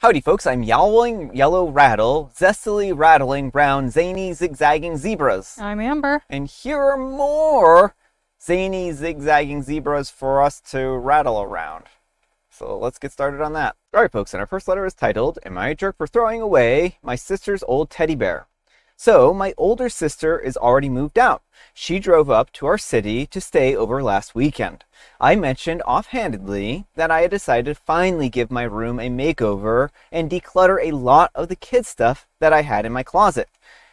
Howdy folks, I'm yowling yellow rattle, zestily rattling brown zany zigzagging zebras. I'm Amber. And here are more zany zigzagging zebras for us to rattle around. So let's get started on that. Alright folks, and our first letter is titled, Am I a Jerk for Throwing Away My Sister's Old Teddy Bear? So, my older sister is already moved out. She drove up to our city to stay over last weekend. I mentioned offhandedly that I had decided to finally give my room a makeover and declutter a lot of the kid stuff that I had in my closet.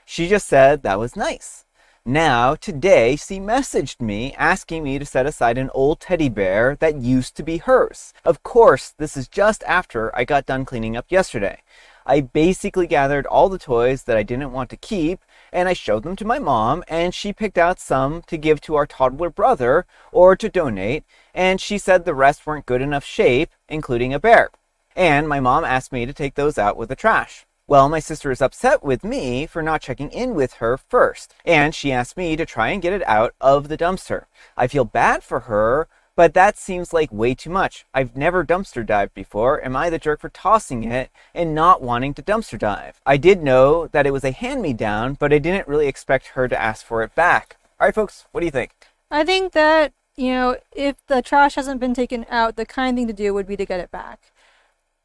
She just said that was nice. Now, today, she messaged me asking me to set aside an old teddy bear that used to be hers. Of course, this is just after I got done cleaning up yesterday. I basically gathered all the toys that I didn't want to keep, and I showed them to my mom, and she picked out some to give to our toddler brother or to donate, and she said the rest weren't good enough shape, including a bear. And my mom asked me to take those out with the trash. Well, my sister is upset with me for not checking in with her first, and she asked me to try and get it out of the dumpster. I feel bad for her, but that seems like way too much. I've never dumpster dived before. Am I the jerk for tossing it and not wanting to dumpster dive? I did know that it was a hand-me-down, but I didn't really expect her to ask for it back. All right, folks, what do you think? I think that, if the trash hasn't been taken out, the kind thing to do would be to get it back.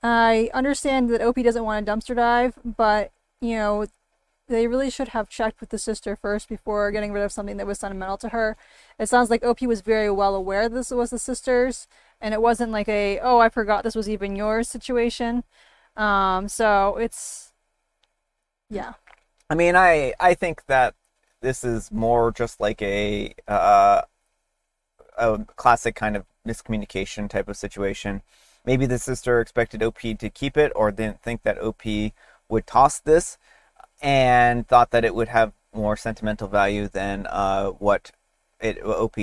I understand that OP doesn't want to dumpster dive, but, they really should have checked with the sister first before getting rid of something that was sentimental to her. It sounds like OP was very well aware this was the sister's, and it wasn't like oh, I forgot this was even yours situation. So it's, yeah. I mean, I think that this is more just like a classic kind of miscommunication type of situation. Maybe the sister expected OP to keep it or didn't think that OP would toss this, and thought that it would have more sentimental value than what OP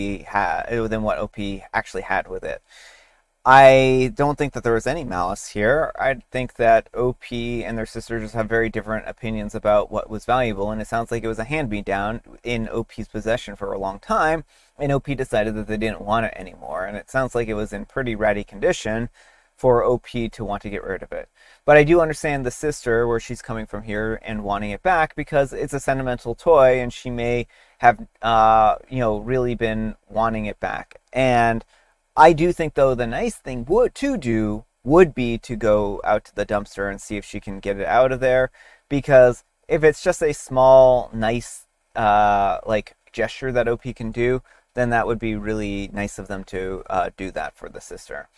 actually had with it. I don't think that there was any malice here. I think that OP and their sister just have very different opinions about what was valuable, and it sounds like it was a hand-me-down in OP's possession for a long time, and OP decided that they didn't want it anymore, and it sounds like it was in pretty ratty condition for OP to want to get rid of it. But I do understand the sister, where she's coming from here and wanting it back because it's a sentimental toy and she may have, really been wanting it back. And I do think, though, the nice thing would be to go out to the dumpster and see if she can get it out of there. Because if it's just a small, nice, gesture that OP can do, then that would be really nice of them to do that for the sister.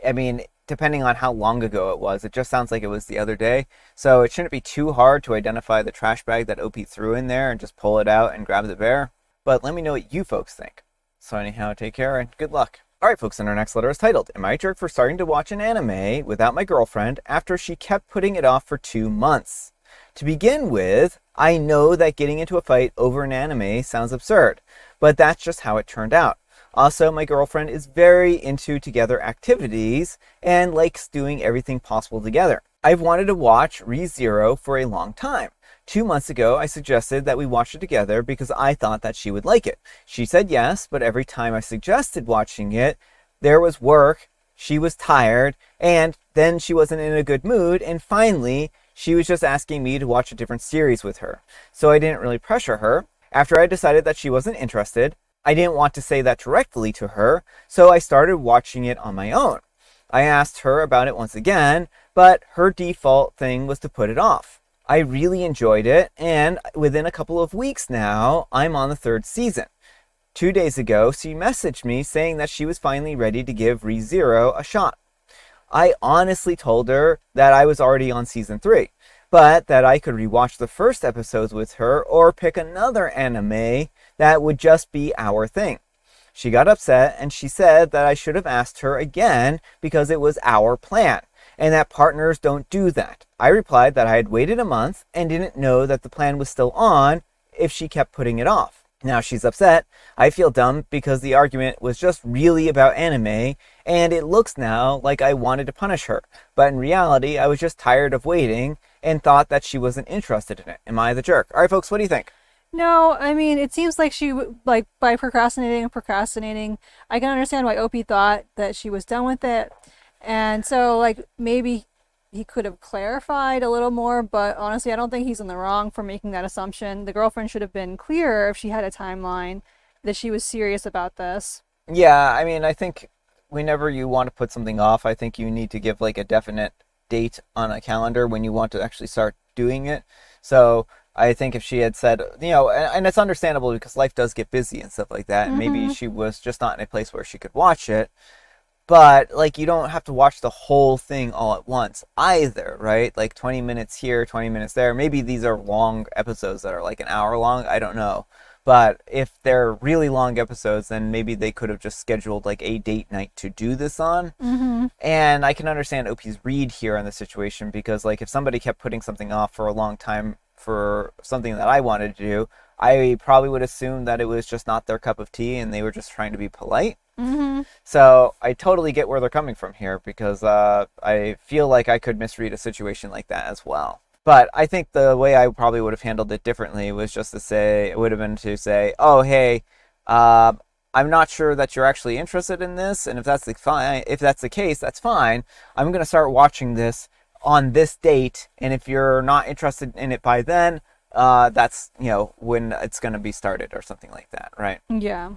I mean, depending on how long ago it was, it just sounds like it was the other day. So it shouldn't be too hard to identify the trash bag that OP threw in there and just pull it out and grab the bear. But let me know what you folks think. So anyhow, take care and good luck. Alright folks, and our next letter is titled, Am I a Jerk for Starting to Watch an Anime Without My Girlfriend After She Kept Putting It Off for 2 months? To begin with, I know that getting into a fight over an anime sounds absurd, but that's just how it turned out. Also, my girlfriend is very into together activities and likes doing everything possible together. I've wanted to watch Re:Zero for a long time. 2 months ago, I suggested that we watch it together because I thought that she would like it. She said yes, but every time I suggested watching it, there was work, she was tired, and then she wasn't in a good mood, and finally, she was just asking me to watch a different series with her. So I didn't really pressure her. After I decided that she wasn't interested, I didn't want to say that directly to her, so I started watching it on my own. I asked her about it once again, but her default thing was to put it off. I really enjoyed it, and within a couple of weeks now, I'm on the 3rd season. 2 days ago, she messaged me saying that she was finally ready to give Re:Zero a shot. I honestly told her that I was already on season 3, but that I could rewatch the first episodes with her or pick another anime that would just be our thing. She got upset and she said that I should have asked her again because it was our plan and that partners don't do that. I replied that I had waited a month and didn't know that the plan was still on if she kept putting it off. Now she's upset. I feel dumb because the argument was just really about anime, and it looks now like I wanted to punish her. But in reality, I was just tired of waiting and thought that she wasn't interested in it. Am I the jerk? All right, folks, what do you think? No, I mean, it seems like by procrastinating, I can understand why OP thought that she was done with it. And so, maybe he could have clarified a little more, but honestly, I don't think he's in the wrong for making that assumption. The girlfriend should have been clearer if she had a timeline that she was serious about this. Yeah, I mean, I think whenever you want to put something off, I think you need to give like a definite date on a calendar when you want to actually start doing it. So I think if she had said, and it's understandable because life does get busy and stuff like that, and maybe Mm-hmm. she was just not in a place where she could watch it. But like you don't have to watch the whole thing all at once either, right? Like 20 minutes here, 20 minutes there. Maybe these are long episodes that are like an hour long, I don't know. But if they're really long episodes, then maybe they could have just scheduled like a date night to do this on. Mm-hmm. And I can understand OP's read here on the situation because like if somebody kept putting something off for a long time for something that I wanted to do, I probably would assume that it was just not their cup of tea and they were just trying to be polite. Mm-hmm. So I totally get where they're coming from here because I feel like I could misread a situation like that as well. But I think the way I probably would have handled it differently was just to say, it would have been to say, oh, hey, uh, I'm not sure that you're actually interested in this. And if that's the case, that's fine. I'm going to start watching this on this date. And if you're not interested in it by then, that's, when it's going to be started or something like that, right? Yeah.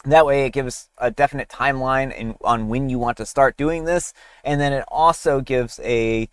That way it gives a definite timeline on when you want to start doing this. And then it also gives a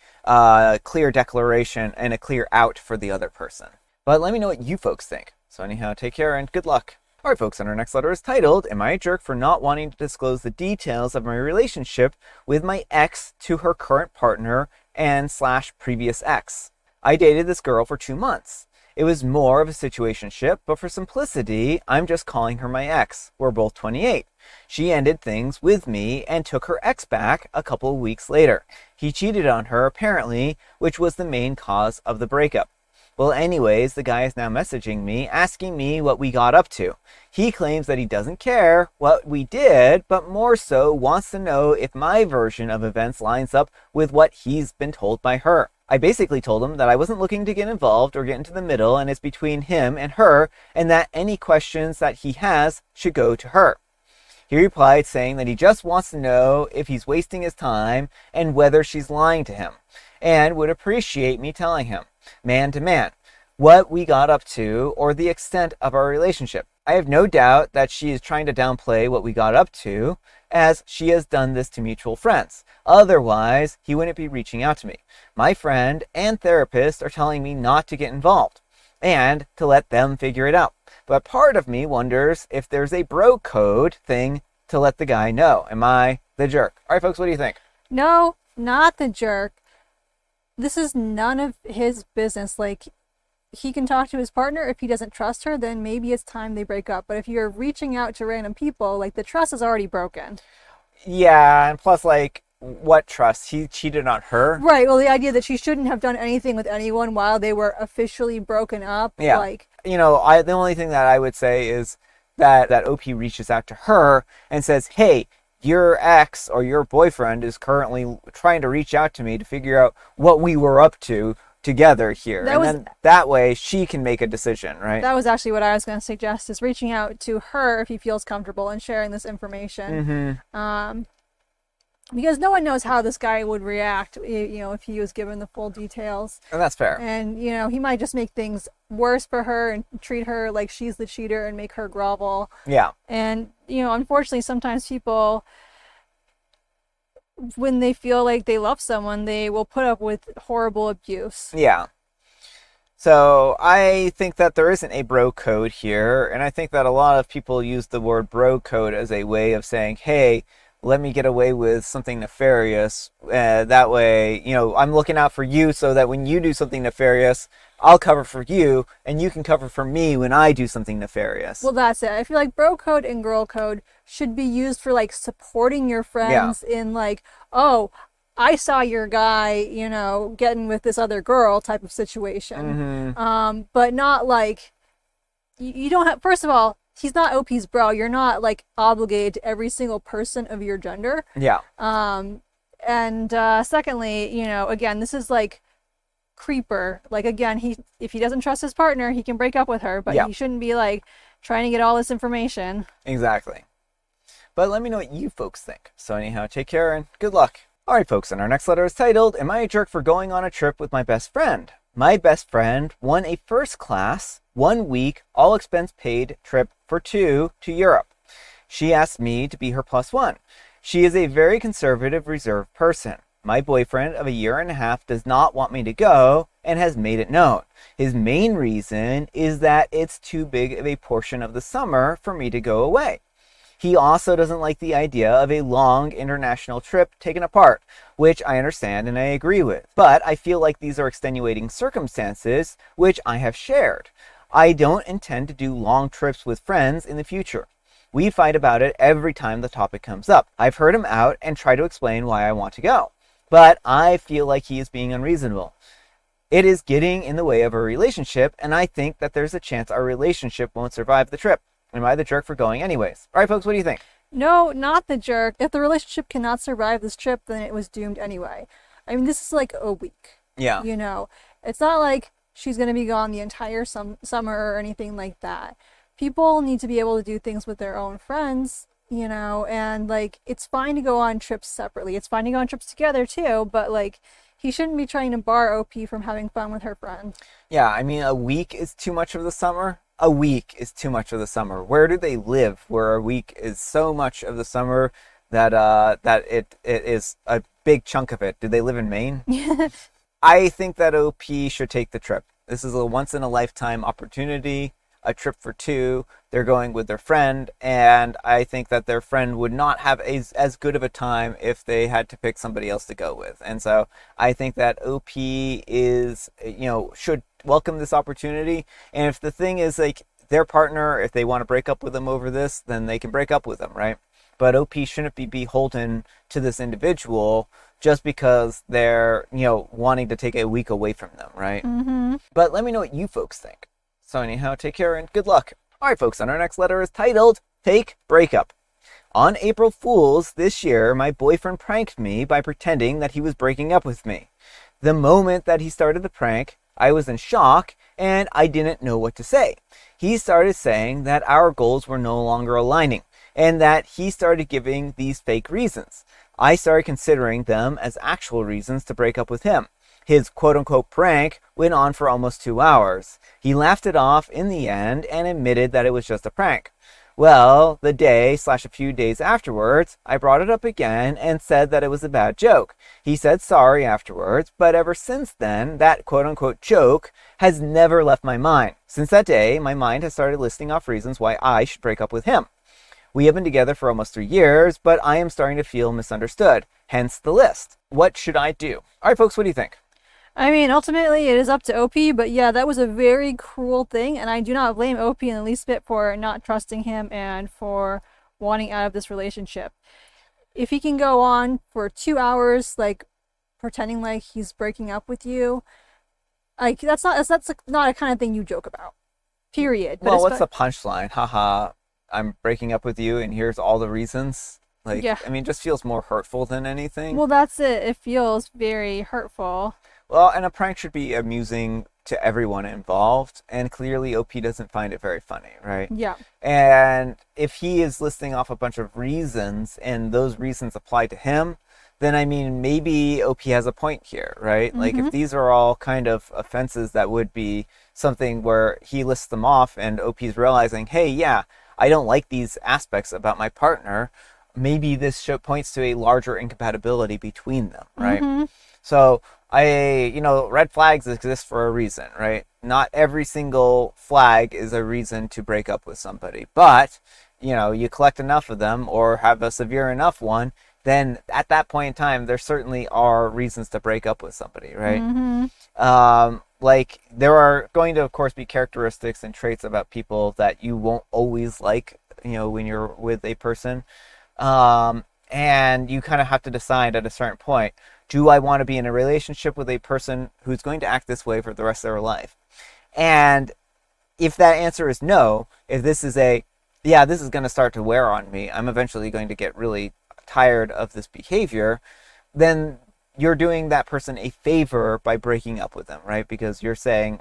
clear declaration and a clear out for the other person. But let me know what you folks think. So anyhow, take care and good luck. All right, folks, and our next letter is titled, Am I a Jerk for Not Wanting to Disclose the Details of My Relationship with My Ex to Her Current Partner and / Previous Ex? I dated this girl for 2 months. It was more of a situationship, but for simplicity, I'm just calling her my ex. We're both 28. She ended things with me and took her ex back a couple of weeks later. He cheated on her, apparently, which was the main cause of the breakup. Well, anyways, the guy is now messaging me, asking me what we got up to. He claims that he doesn't care what we did, but more so wants to know if my version of events lines up with what he's been told by her. I basically told him that I wasn't looking to get involved or get into the middle and it's between him and her, and that any questions that he has should go to her. He replied saying that he just wants to know if he's wasting his time and whether she's lying to him, and would appreciate me telling him, man to man, what we got up to or the extent of our relationship. I have no doubt that she is trying to downplay what we got up to, as she has done this to mutual friends. Otherwise, he wouldn't be reaching out to me. My friend and therapist are telling me not to get involved and to let them figure it out. But part of me wonders if there's a bro code thing to let the guy know. Am I the jerk? All right, folks, what do you think? No, not the jerk. This is none of his business. Like, he can talk to his partner. If he doesn't trust her, then maybe it's time they break up. But if you're reaching out to random people, like, the trust is already broken. Yeah, and plus, like, what trust? He cheated on her? Right. Well, the idea that she shouldn't have done anything with anyone while they were officially broken up. Yeah. Like, The only thing that I would say is that OP reaches out to her and says, hey, your ex or your boyfriend is currently trying to reach out to me to figure out what we were up to together here. Then that way she can make a decision, right? That was actually what I was going to suggest, is reaching out to her if he feels comfortable and sharing this information. Mm-hmm. Because no one knows how this guy would react, if he was given the full details. And that's fair. And, he might just make things worse for her and treat her like she's the cheater and make her grovel. Yeah. And, unfortunately, sometimes people, when they feel like they love someone, they will put up with horrible abuse. Yeah. So I think that there isn't a bro code here, and I think that a lot of people use the word bro code as a way of saying, hey, let me get away with something nefarious. That way, I'm looking out for you so that when you do something nefarious, I'll cover for you and you can cover for me when I do something nefarious. Well, that's it. I feel like bro code and girl code should be used for like supporting your friends in like, oh, I saw your guy, getting with this other girl type of situation. Mm-hmm. But not like, you don't have, first of all, he's not OP's bro. You're not like obligated to every single person of your gender. Yeah. And secondly, again, this is like creeper. Like, again, if he doesn't trust his partner, he can break up with her, but he shouldn't be like trying to get all this information. Exactly. But let me know what you folks think. So anyhow, take care and good luck. All right, folks, and our next letter is titled, Am I a Jerk for Going on a Trip with My Best Friend? My best friend won a first class, 1 week, all expense paid trip for two to Europe. She asked me to be her plus one. She is a very conservative, reserved person. My boyfriend of a year and a half does not want me to go and has made it known. His main reason is that it's too big of a portion of the summer for me to go away. He also doesn't like the idea of a long international trip taken apart, which I understand and I agree with. But I feel like these are extenuating circumstances, which I have shared. I don't intend to do long trips with friends in the future. We fight about it every time the topic comes up. I've heard him out and try to explain why I want to go. But I feel like he is being unreasonable. It is getting in the way of our relationship, and I think that there's a chance our relationship won't survive the trip. Am I the jerk for going anyways? All right, folks, what do you think? No, not the jerk. If the relationship cannot survive this trip, then it was doomed anyway. I mean, this is like a week. Yeah. You know, it's not like she's going to be gone the entire summer or anything like that. People need to be able to do things with their own friends, you know, and like it's fine to go on trips separately. It's fine to go on trips together too, but like he shouldn't be trying to bar OP from having fun with her friend. Yeah, I mean, a week is too much of the summer. A week is too much of the summer. Where do they live where a week is so much of the summer that it is a big chunk of it? Do they live in Maine? I think that OP should take the trip. This is a once in a lifetime opportunity, a trip for two. They're going with their friend, and I think that their friend would not have as good of a time if they had to pick somebody else to go with. And so I think that OP is, should welcome this opportunity. And if the thing is like their partner, if they want to break up with them over this, then they can break up with them, right? But OP shouldn't be beholden to this individual just because they're, wanting to take a week away from them, right? Mm-hmm. But let me know what you folks think. So anyhow, take care and good luck. All right, folks, and our next letter is titled, Fake Breakup. On April Fool's this year, my boyfriend pranked me by pretending that he was breaking up with me. The moment that he started the prank, I was in shock and I didn't know what to say. He started saying that our goals were no longer aligning and that he started giving these fake reasons. I started considering them as actual reasons to break up with him. His quote-unquote prank went on for almost 2 hours. He laughed it off in the end and admitted that it was just a prank. Well, the day/a few days afterwards, I brought it up again and said that it was a bad joke. He said sorry afterwards, but ever since then, that quote-unquote joke has never left my mind. Since that day, my mind has started listing off reasons why I should break up with him. We have been together for almost 3 years, but I am starting to feel misunderstood, hence the list. What should I do? All right, folks, what do you think? I mean, ultimately, it is up to OP, but yeah, that was a very cruel thing, and I do not blame OP in the least bit for not trusting him and for wanting out of this relationship. If he can go on for 2 hours, like, pretending like he's breaking up with you, like, that's not a kind of thing you joke about. Period. Well, what's the punchline? Haha, I'm breaking up with you, and here's all the reasons. Like, yeah. I mean, it just feels more hurtful than anything. Well, that's it. It feels very hurtful. Well, and a prank should be amusing to everyone involved, and clearly OP doesn't find it very funny, right? Yeah. And if he is listing off a bunch of reasons, and those reasons apply to him, then, I mean, maybe OP has a point here, right? Mm-hmm. Like, if these are all kind of offenses that would be something where he lists them off, and OP's realizing, hey, yeah, I don't like these aspects about my partner, maybe this points to a larger incompatibility between them, right? Mm-hmm. So red flags exist for a reason, right? Not every single flag is a reason to break up with somebody, but, you collect enough of them or have a severe enough one, then at that point in time, there certainly are reasons to break up with somebody, right? Mm-hmm. Like, there are going to, of course, be characteristics and traits about people that you won't always like, when you're with a person. And you kind of have to decide at a certain point, do I want to be in a relationship with a person who's going to act this way for the rest of their life? And if that answer is no, if this is this is going to start to wear on me, I'm eventually going to get really tired of this behavior, then you're doing that person a favor by breaking up with them, right? Because you're saying,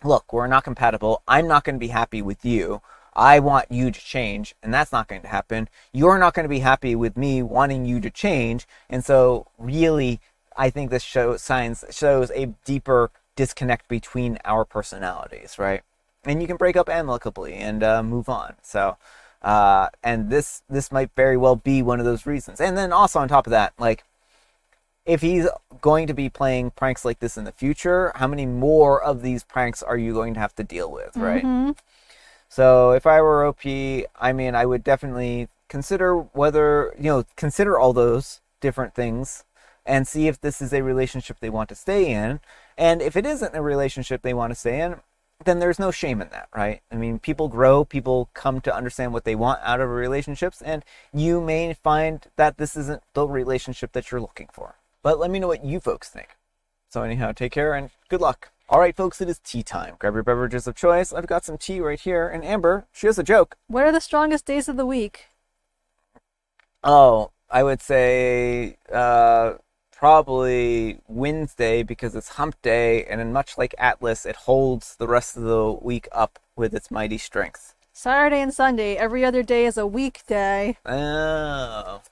look, we're not compatible. I'm not going to be happy with you. I want you to change, and that's not going to happen. You're not going to be happy with me wanting you to change. And so really, I think this shows a deeper disconnect between our personalities, right? And you can break up amicably and move on. So, and this might very well be one of those reasons. And then also on top of that, like, if he's going to be playing pranks like this in the future, how many more of these pranks are you going to have to deal with, right? Mm-hmm. So if I were OP, I mean, I would definitely consider whether, consider all those different things and see if this is a relationship they want to stay in. And if it isn't a relationship they want to stay in, then there's no shame in that, right? I mean, people grow, people come to understand what they want out of relationships, and you may find that this isn't the relationship that you're looking for. But let me know what you folks think. So anyhow, take care and good luck. All right, folks, it is tea time. Grab your beverages of choice. I've got some tea right here. And Amber, she has a joke. What are the strongest days of the week? Oh, I would say probably Wednesday because it's hump day. And much like Atlas, it holds the rest of the week up with its mighty strength. Saturday and Sunday. Every other day is a weekday. Oh,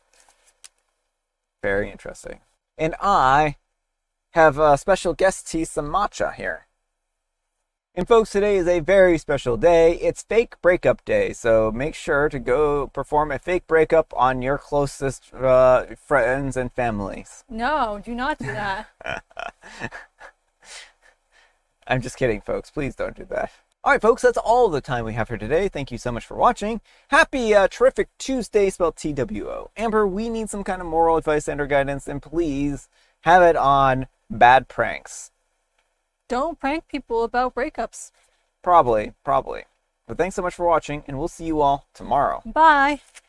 very interesting. And I have a special guest tea, some matcha here. And folks, today is a very special day. It's fake breakup day, so make sure to go perform a fake breakup on your closest friends and families. No, do not do that. I'm just kidding, folks. Please don't do that. All right, folks, that's all the time we have for today. Thank you so much for watching. Happy terrific Tuesday, spelled TWO. Amber, we need some kind of moral advice and or guidance, and please have it on bad pranks. Don't prank people about breakups. Probably. But thanks so much for watching, and we'll see you all tomorrow. Bye.